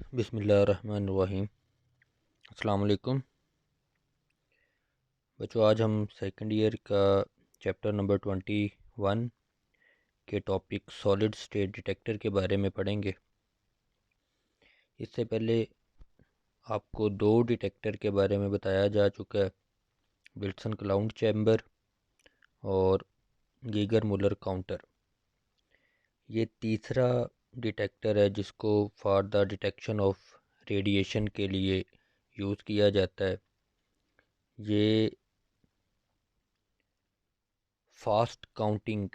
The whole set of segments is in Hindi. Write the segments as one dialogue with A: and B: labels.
A: बिस्मिल्लाहिर्रहमानिर्रहीम। अस्सलाम वालेकुम बच्चों, आज हम सेकंड ईयर का चैप्टर नंबर 21 के टॉपिक सॉलिड स्टेट डिटेक्टर के बारे में पढ़ेंगे। इससे पहले आपको दो डिटेक्टर के बारे में बताया जा चुका है, विल्सन क्लाउड चैम्बर और गीगर मुलर काउंटर। ये तीसरा डिटेक्टर है जिसको for the detection of radiation के लिए यूज़ किया जाता है। ये फास्ट काउंटिंग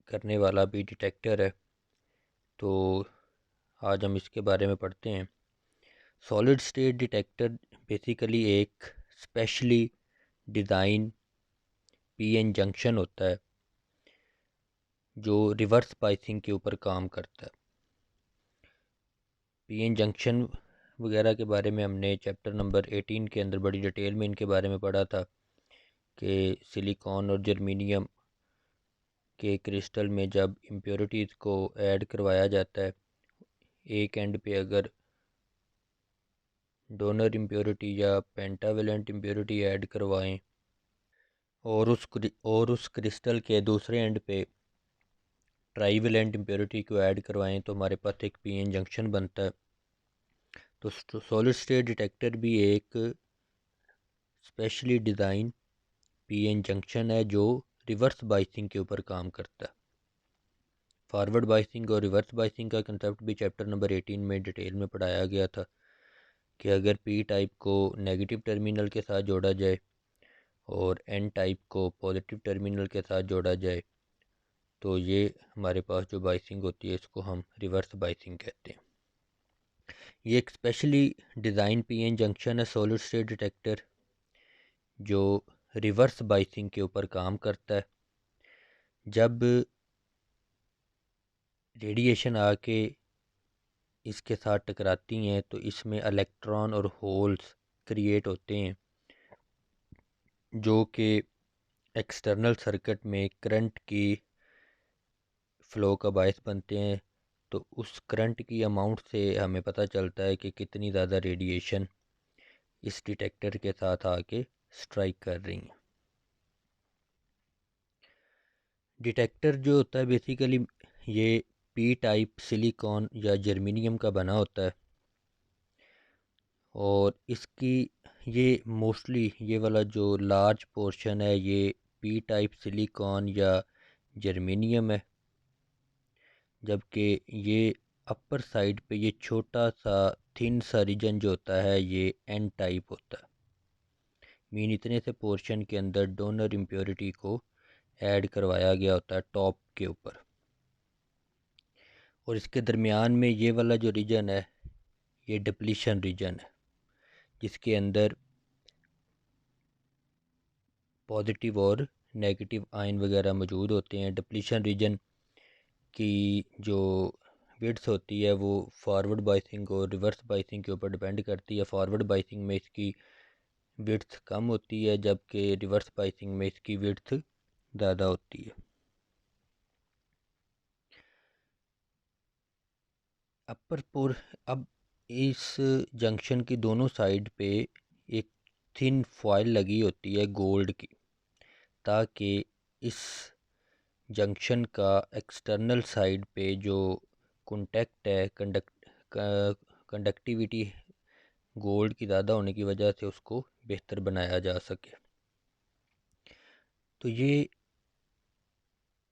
A: करने वाला भी डिटेक्टर है, तो आज हम इसके बारे में पढ़ते हैं। सॉलिड स्टेट डिटेक्टर बेसिकली एक स्पेशली डिज़ाइन पीएन जंक्शन होता है जो रिवर्स बाइसिंग के ऊपर काम करता है। पीएन जंक्शन वगैरह के बारे में हमने चैप्टर नंबर 18 के अंदर बड़ी डिटेल में इनके बारे में पढ़ा था कि सिलिकॉन और जर्मेनियम के क्रिस्टल में जब इम्प्योरिटीज़ को ऐड करवाया जाता है, एक एंड पे अगर डोनर इम्प्योरिटी या पेंटावेलेंट इम्प्योरिटी ऐड करवाएं और उस क्रिस्टल के दूसरे एंड पे ट्राईवेलेंट इम्प्योरिटी को ऐड करवाएं तो हमारे पास एक पीएन जंक्शन बनता है। तो सॉलिड स्टेट डिटेक्टर भी एक स्पेशली डिज़ाइन पीएन जंक्शन है जो रिवर्स बाइसिंग के ऊपर काम करता है। फॉरवर्ड बाइसिंग और रिवर्स बाइसिंग का कंसेप्ट भी चैप्टर नंबर 18 में डिटेल में पढ़ाया गया था कि अगर पी टाइप को नेगेटिव टर्मिनल के साथ जोड़ा जाए और एन टाइप को पॉजिटिव टर्मिनल के साथ जोड़ा जाए तो ये हमारे पास जो बाइसिंग होती है इसको हम रिवर्स बाइसिंग कहते हैं। ये एक स्पेशली डिज़ाइन पीएन जंक्शन है सॉलिड स्टेट डिटेक्टर जो रिवर्स बाइसिंग के ऊपर काम करता है। जब रेडिएशन आके इसके साथ टकराती हैं तो इसमें इलेक्ट्रॉन और होल्स क्रिएट होते हैं जो कि एक्सटर्नल सर्किट में करंट की फ़्लो का बायस बनते हैं। तो उस करंट की अमाउंट से हमें पता चलता है कि कितनी ज़्यादा रेडिएशन इस डिटेक्टर के साथ आके स्ट्राइक कर रही हैं। डिटेक्टर जो होता है बेसिकली ये पी टाइप सिलिकॉन या जर्मेनियम का बना होता है और इसकी ये मोस्टली ये वाला जो लार्ज पोर्शन है ये पी टाइप सिलिकॉन या जर्मेनियम है, जबकि ये अपर साइड पे ये छोटा सा थिन सा रीजन जो होता है ये एन टाइप होता है। मीन इतने से पोर्शन के अंदर डोनर इम्प्योरिटी को ऐड करवाया गया होता है टॉप के ऊपर, और इसके दरमियान में ये वाला जो रीजन है ये डिप्लीशन रीजन है जिसके अंदर पॉजिटिव और नेगेटिव आयन वगैरह मौजूद होते हैं। डिप्लीशन रीजन की जो विड्थ होती है वो फॉरवर्ड बाइसिंग और रिवर्स बाइसिंग के ऊपर डिपेंड करती है। फॉरवर्ड बाइसिंग में इसकी विड्थ कम होती है जबकि रिवर्स बाइसिंग में इसकी विड्थ ज़्यादा होती है। अब इस जंक्शन की दोनों साइड पे एक थिन फॉइल लगी होती है गोल्ड की, ताकि इस जंक्शन का एक्सटर्नल साइड पे जो कॉन्टैक्ट है कंडक्टिविटी गोल्ड की ज़्यादा होने की वजह से उसको बेहतर बनाया जा सके। तो ये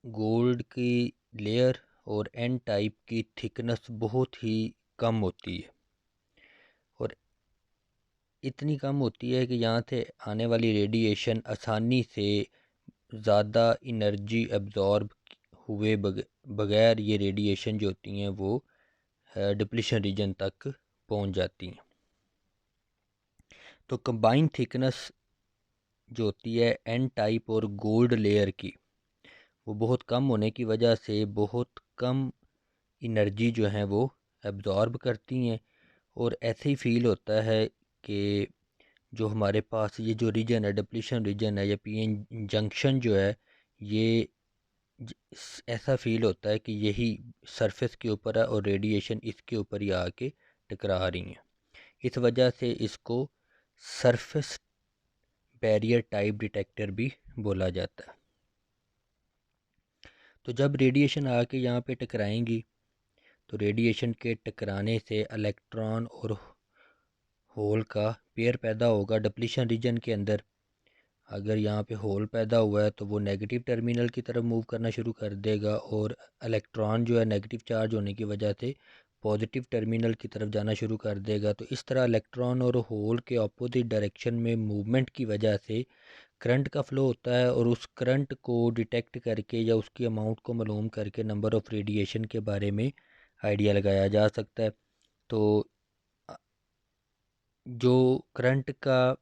A: गोल्ड की लेयर और एन टाइप की थिकनेस बहुत ही कम होती है और इतनी कम होती है कि यहाँ से आने वाली रेडिएशन आसानी से ज़्यादा इनर्जी एब्जॉर्ब हुए बगैर ये रेडिएशन जो होती हैं वो डिप्लीशन रीजन तक पहुँच जाती हैं। तो कंबाइन थिकनेस जो होती है एन टाइप और गोल्ड लेयर की वो बहुत कम होने की वजह से बहुत कम एनर्जी जो है वो एब्जॉर्ब करती हैं, और ऐसे ही फील होता है कि जो हमारे पास ये जो रीजन है डिप्लीशन रीजन है या पीएन जंक्शन जो है ये ऐसा फील होता है कि यही सरफेस के ऊपर है और रेडिएशन इसके ऊपर ही आके टकरा रही हैं। इस वजह से इसको सरफेस बैरियर टाइप डिटेक्टर भी बोला जाता है। तो जब रेडिएशन आके यहाँ पे टकराएंगी तो रेडिएशन के टकराने से इलेक्ट्रॉन और होल का पेयर पैदा होगा डिप्लीशन रीजन के अंदर। अगर यहाँ पे होल पैदा हुआ है तो वो नेगेटिव टर्मिनल की तरफ मूव करना शुरू कर देगा और इलेक्ट्रॉन जो है नेगेटिव चार्ज होने की वजह से पॉजिटिव टर्मिनल की तरफ जाना शुरू कर देगा। तो इस तरह इलेक्ट्रॉन और होल के अपोजिट डायरेक्शन में मूवमेंट की वजह से करंट का फ्लो होता है और उस करंट को डिटेक्ट करके या उसकी अमाउंट को मालूम करके नंबर ऑफ़ रेडिएशन के बारे में आइडिया लगाया जा सकता है। तो जो करंट का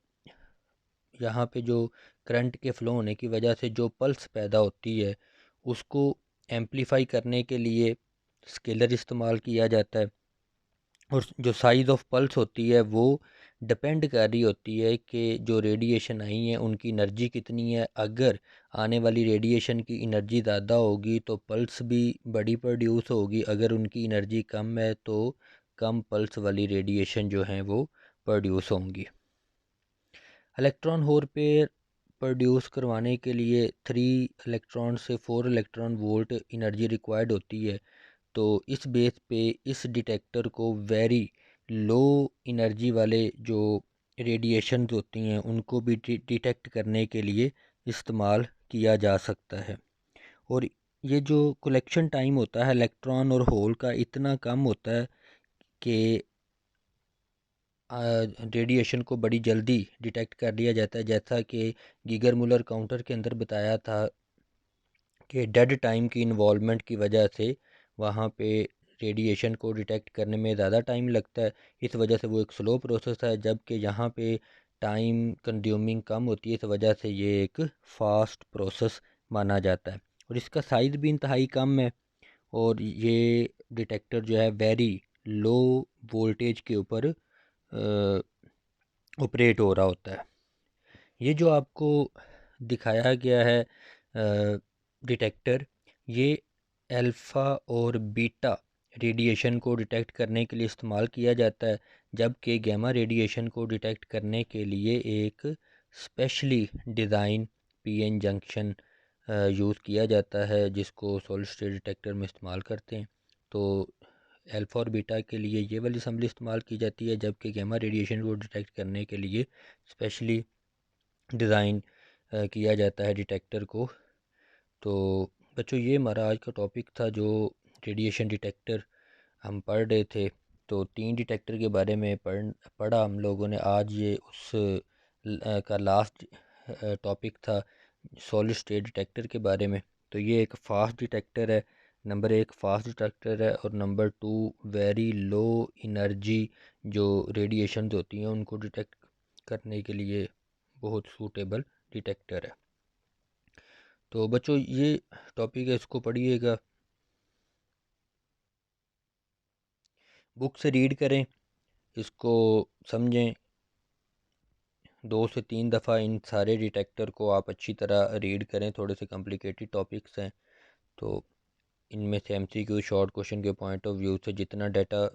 A: यहाँ पे जो करंट के फ़्लो होने की वजह से जो पल्स पैदा होती है उसको एम्पलीफाई करने के लिए स्केलर इस्तेमाल किया जाता है। और जो साइज़ ऑफ पल्स होती है वो डिपेंड कर रही होती है कि जो रेडिएशन आई है उनकी एनर्जी कितनी है। अगर आने वाली रेडिएशन की एनर्जी ज़्यादा होगी तो पल्स भी बड़ी प्रोड्यूस होगी, अगर उनकी एनर्जी कम है तो कम पल्स वाली रेडिएशन जो है वो प्रोड्यूस होंगी। इलेक्ट्रॉन होल पेयर प्रोड्यूस करवाने के लिए 3 इलेक्ट्रॉन से 4 इलेक्ट्रॉन वोल्ट एनर्जी रिक्वायर्ड होती है। तो इस बेस पे इस डिटेक्टर को वेरी लो एनर्जी वाले जो रेडिएशंस होती हैं उनको भी डिटेक्ट करने के लिए इस्तेमाल किया जा सकता है। और ये जो कलेक्शन टाइम होता है इलेक्ट्रॉन और होल का इतना कम होता है कि रेडिएशन को बड़ी जल्दी डिटेक्ट कर लिया जाता है। जैसा कि गीगर मुलर काउंटर के अंदर बताया था कि डेड टाइम की इन्वॉल्वमेंट की वजह से वहाँ पे रेडिएशन को डिटेक्ट करने में ज़्यादा टाइम लगता है, इस वजह से वो एक स्लो प्रोसेस है। जबकि यहाँ पे टाइम कंज्यूमिंग कम होती है, इस वजह से ये एक फ़ास्ट प्रोसेस माना जाता है। और इसका साइज़ भी इंतहाई कम है और ये डिटेक्टर जो है वेरी लो वोल्टेज के ऊपर ऑपरेट हो रहा होता है। ये जो आपको दिखाया गया है डिटेक्टर, ये अल्फ़ा और बीटा रेडिएशन को डिटेक्ट करने के लिए इस्तेमाल किया जाता है, जबकि गैमा रेडिएशन को डिटेक्ट करने के लिए एक specially design PN junction use किया जाता है जिसको सॉलिड स्टेट डिटेक्टर में इस्तेमाल करते हैं। तो अल्फ़ा और बीटा के लिए ये वाली असम्बली इस्तेमाल की जाती है, जबकि गैमा रेडिएशन को डिटेक्ट करने के लिए स्पेशली डिज़ाइन किया जाता है डिटेक्टर को। तो बच्चों ये हमारा आज का टॉपिक था जो रेडिएशन डिटेक्टर हम पढ़ रहे थे। तो 3 डिटेक्टर के बारे में पढ़ा हम लोगों ने आज। ये उस का लास्ट टॉपिक था सॉलिड स्टेट डिटेक्टर के बारे में। तो ये एक फास्ट डिटेक्टर है, नंबर 1 फास्ट डिटेक्टर है, और नंबर 2 वेरी लो इनर्जी जो रेडिएशंस होती हैं उनको डिटेक्ट करने के लिए बहुत सूटेबल डिटेक्टर है। तो बच्चों ये टॉपिक है, इसको पढ़िएगा, बुक से रीड करें, इसको समझें। 2 से 3 दफ़ा इन सारे डिटेक्टर को आप अच्छी तरह रीड करें। थोड़े से कॉम्प्लिकेटेड टॉपिक्स हैं तो इनमें से एमसीक्यू शॉर्ट क्वेश्चन के पॉइंट ऑफ व्यू से जितना डाटा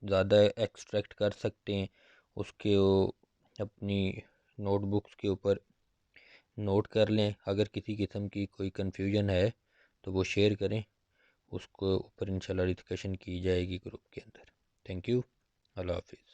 A: ज़्यादा एक्सट्रैक्ट कर सकते हैं उसके वो अपनी नोटबुक्स के ऊपर नोट कर लें। अगर किसी किस्म की कोई कन्फ्यूजन है तो वो शेयर करें, उसको ऊपर इंशाल्लाह डिस्कशन की जाएगी ग्रुप के अंदर। थैंक यू, अल्लाह हाफिज़।